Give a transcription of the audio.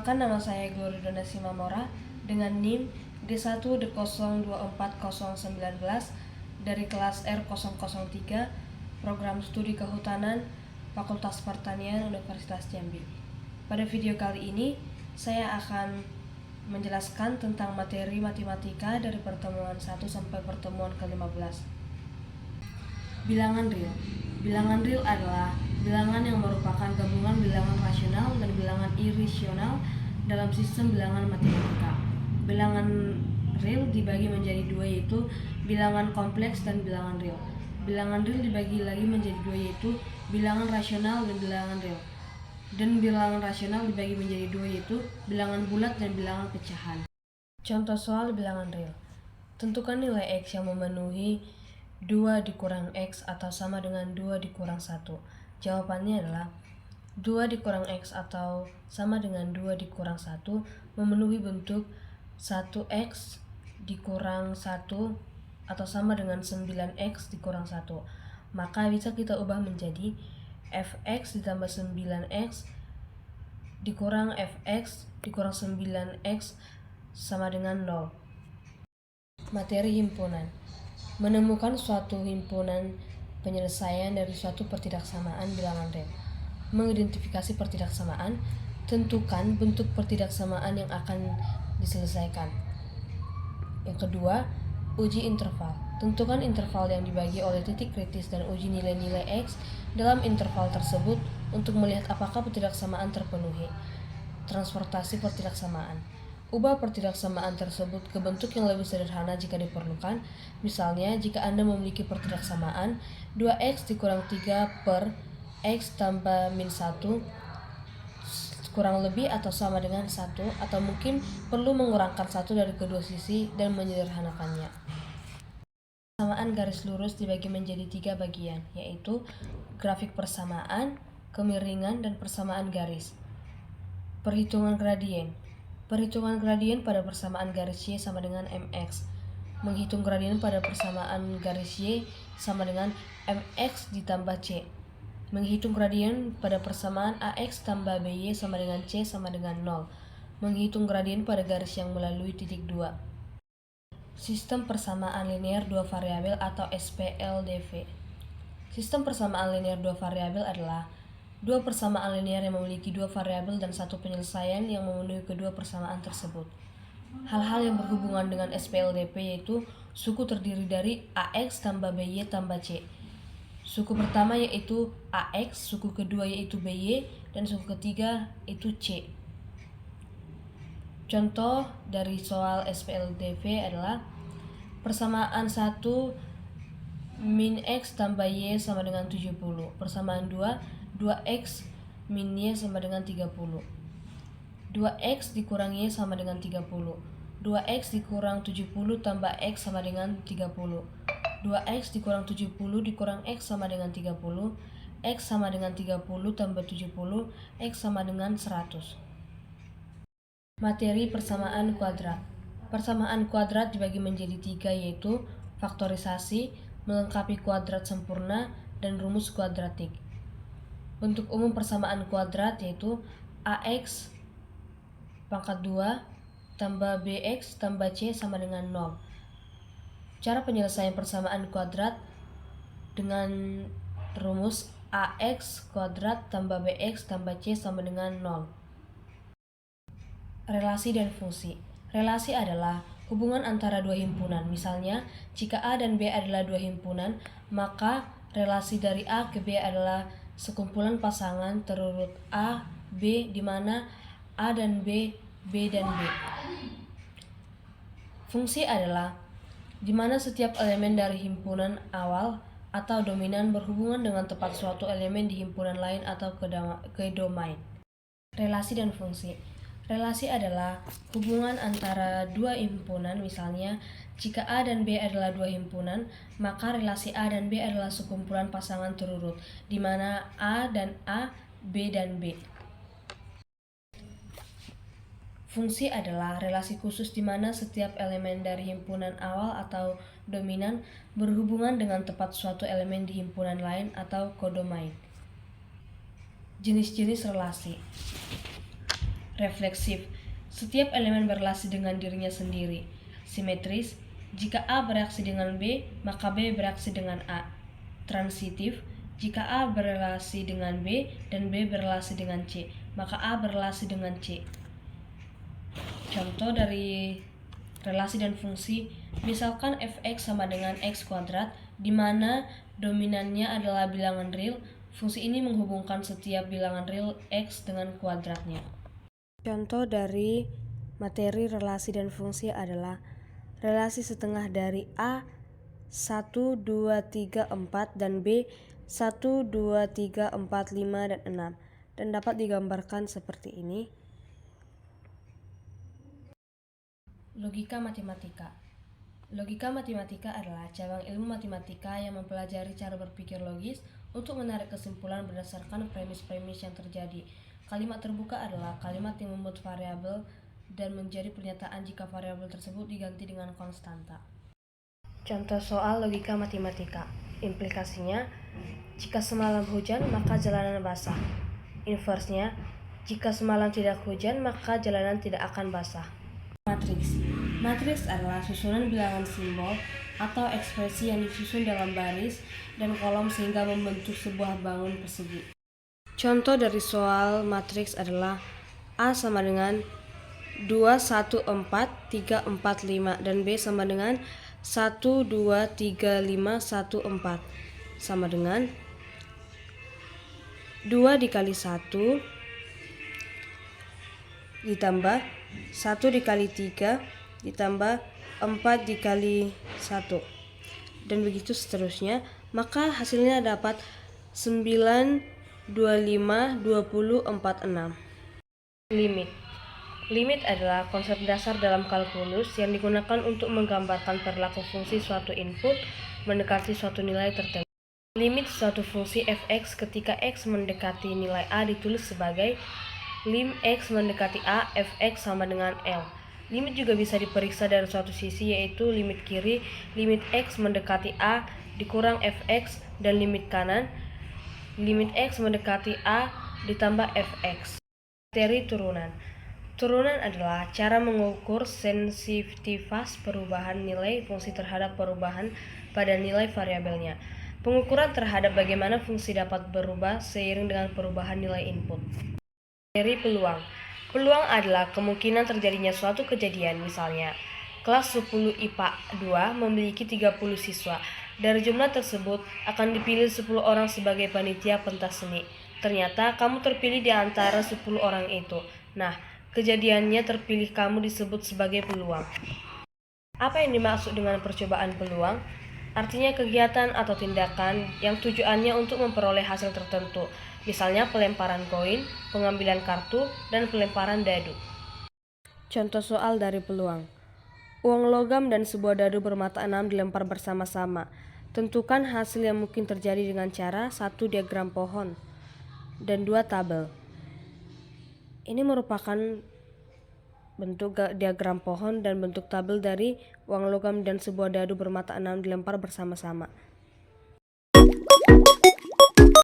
Perkenalkan, nama saya Gloridona Simamora dengan NIM D1D024019 dari kelas R003 Program Studi Kehutanan Fakultas Pertanian Universitas Jambi. Pada video kali ini saya akan menjelaskan tentang materi matematika dari pertemuan 1 sampai pertemuan ke-15. Bilangan real. Bilangan real adalah bilangan yang merupakan gabungan bilangan rasional dan bilangan irasional dalam sistem bilangan matematika. Bilangan real dibagi menjadi dua, yaitu bilangan kompleks dan bilangan real. Bilangan real dibagi lagi menjadi dua, yaitu bilangan rasional dan bilangan real. Dan bilangan rasional dibagi menjadi dua, yaitu bilangan bulat dan bilangan pecahan. Contoh soal bilangan real. Tentukan nilai X yang memenuhi 2 dikurang X atau sama dengan 2 dikurang 1. Jawabannya adalah 2 dikurang X atau sama dengan 2 dikurang 1 memenuhi bentuk 1X dikurang 1 atau sama dengan 9X dikurang 1. Maka bisa kita ubah menjadi Fx ditambah 9X dikurang Fx dikurang 9X sama dengan 0. Materi himpunan. Menemukan suatu himpunan penyelesaian dari suatu pertidaksamaan bilangan real. Mengidentifikasi pertidaksamaan, tentukan bentuk pertidaksamaan yang akan diselesaikan. Yang kedua, uji interval. Tentukan interval yang dibagi oleh titik kritis dan uji nilai-nilai X dalam interval tersebut untuk melihat apakah pertidaksamaan terpenuhi. Transportasi pertidaksamaan. Ubah pertidaksamaan tersebut ke bentuk yang lebih sederhana jika diperlukan. Misalnya, jika Anda memiliki pertidaksamaan 2X dikurang 3 per X tambah min 1 kurang lebih atau sama dengan 1, atau mungkin perlu mengurangkan 1 dari kedua sisi dan menyederhanakannya. Persamaan garis lurus dibagi menjadi 3 bagian, yaitu grafik persamaan, kemiringan, dan persamaan garis. Perhitungan gradien. Perhitungan gradien pada persamaan garis Y sama dengan MX. Menghitung gradien pada persamaan garis Y sama dengan MX ditambah C. Menghitung gradien pada persamaan AX tambah BY sama dengan C sama dengan 0. Menghitung gradien pada garis yang melalui titik 2. Sistem persamaan linear dua variabel atau SPLDV. Sistem persamaan linear dua variabel adalah dua persamaan linear yang memiliki dua variabel dan satu penyelesaian yang memenuhi kedua persamaan tersebut. Hal-hal yang berhubungan dengan SPLDV yaitu suku terdiri dari AX tambah BY tambah C. Suku pertama yaitu AX, suku kedua yaitu BY, dan suku ketiga yaitu C. Contoh dari soal SPLDV adalah persamaan 1 min X tambah Y sama dengan 70. Persamaan 2X min Y sama dengan 30. 2X dikurang Y sama dengan 30. 2X dikurang 70 tambah X sama dengan 30. 2X dikurang 70 dikurang X sama dengan 30. X sama dengan 30 tambah 70. X sama dengan 100. Materi persamaan kuadrat. Persamaan kuadrat dibagi menjadi 3, yaitu faktorisasi, melengkapi kuadrat sempurna, dan rumus kuadratik. Bentuk umum persamaan kuadrat yaitu AX pangkat 2 tambah BX tambah C sama dengan 0. Cara penyelesaian persamaan kuadrat dengan rumus AX kuadrat tambah BX tambah C sama dengan 0. Relasi dan fungsi. Relasi adalah hubungan antara dua himpunan. Misalnya, jika A dan B adalah dua himpunan, maka relasi dari A ke B adalah sekumpulan pasangan terurut A, B, di mana A dan B, B dan B. Fungsi adalah di mana setiap elemen dari himpunan awal atau dominan berhubungan dengan tepat suatu elemen di himpunan lain atau ke domain. Relasi dan fungsi. Relasi adalah hubungan antara dua himpunan. Misalnya, jika A dan B adalah dua himpunan, maka relasi A dan B adalah sekumpulan pasangan terurut, di mana A dan A, B dan B. Fungsi adalah relasi khusus di mana setiap elemen dari himpunan awal atau dominan berhubungan dengan tepat suatu elemen di himpunan lain atau kodomain. Jenis-jenis relasi. Refleksif, setiap elemen berelasi dengan dirinya sendiri. Simetris, jika A bereaksi dengan B, maka B bereaksi dengan A. Transitif, jika A berelasi dengan B dan B berelasi dengan C, maka A berelasi dengan C. Contoh dari relasi dan fungsi, misalkan f(x) sama dengan x kuadrat, di mana dominannya adalah bilangan real. Fungsi ini menghubungkan setiap bilangan real x dengan kuadratnya. Contoh dari materi relasi dan fungsi adalah relasi setengah dari A 1, 2, 3, 4 dan B 1, 2, 3, 4, 5, dan 6 dan dapat digambarkan seperti ini. Logika matematika. Logika matematika adalah cabang ilmu matematika yang mempelajari cara berpikir logis untuk menarik kesimpulan berdasarkan premis-premis yang terjadi. Kalimat terbuka adalah kalimat yang membuat variabel dan menjadi pernyataan jika variabel tersebut diganti dengan konstanta. Contoh soal logika matematika. Implikasinya, jika semalam hujan maka jalanan basah. Inversnya, jika semalam tidak hujan maka jalanan tidak akan basah. Matriks. Matriks adalah susunan bilangan simbol atau ekspresi yang disusun dalam baris dan kolom sehingga membentuk sebuah bangun persegi. Contoh dari soal matriks adalah A sama dengan 2, 1, 4, 3, 4, 5 dan B sama dengan 1, 2, 3, 5, 1, 4 sama dengan 2 dikali 1 ditambah 1 dikali 3 ditambah 4 dikali 1 dan begitu seterusnya, maka hasilnya dapat 9, 25, 20, 46. Limit. Limit adalah konsep dasar dalam kalkulus yang digunakan untuk menggambarkan perilaku fungsi suatu input mendekati suatu nilai tertentu. Limit suatu fungsi f(x) ketika x mendekati nilai a ditulis sebagai lim x mendekati a f(x) sama dengan L. Limit juga bisa diperiksa dari suatu sisi, yaitu limit kiri, limit x mendekati a dikurang f(x), dan limit kanan, limit x mendekati a ditambah f(x). Materi turunan. Turunan adalah cara mengukur sensitivitas perubahan nilai fungsi terhadap perubahan pada nilai variabelnya. Pengukuran terhadap bagaimana fungsi dapat berubah seiring dengan perubahan nilai input. Materi peluang. Peluang adalah kemungkinan terjadinya suatu kejadian, misalnya kelas 10 IPA 2 memiliki 30 siswa. Dari jumlah tersebut akan dipilih 10 orang sebagai panitia pentas seni. Ternyata kamu terpilih di antara 10 orang itu. Nah, kejadiannya terpilih kamu disebut sebagai peluang. Apa yang dimaksud dengan percobaan peluang? Artinya kegiatan atau tindakan yang tujuannya untuk memperoleh hasil tertentu, misalnya pelemparan koin, pengambilan kartu, dan pelemparan dadu. Contoh soal dari peluang. Uang logam dan sebuah dadu bermata 6 dilempar bersama-sama. Tentukan hasil yang mungkin terjadi dengan cara 1 diagram pohon dan 2 tabel. Ini merupakan bentuk diagram pohon dan bentuk tabel dari uang logam dan sebuah dadu bermata 6 dilempar bersama-sama.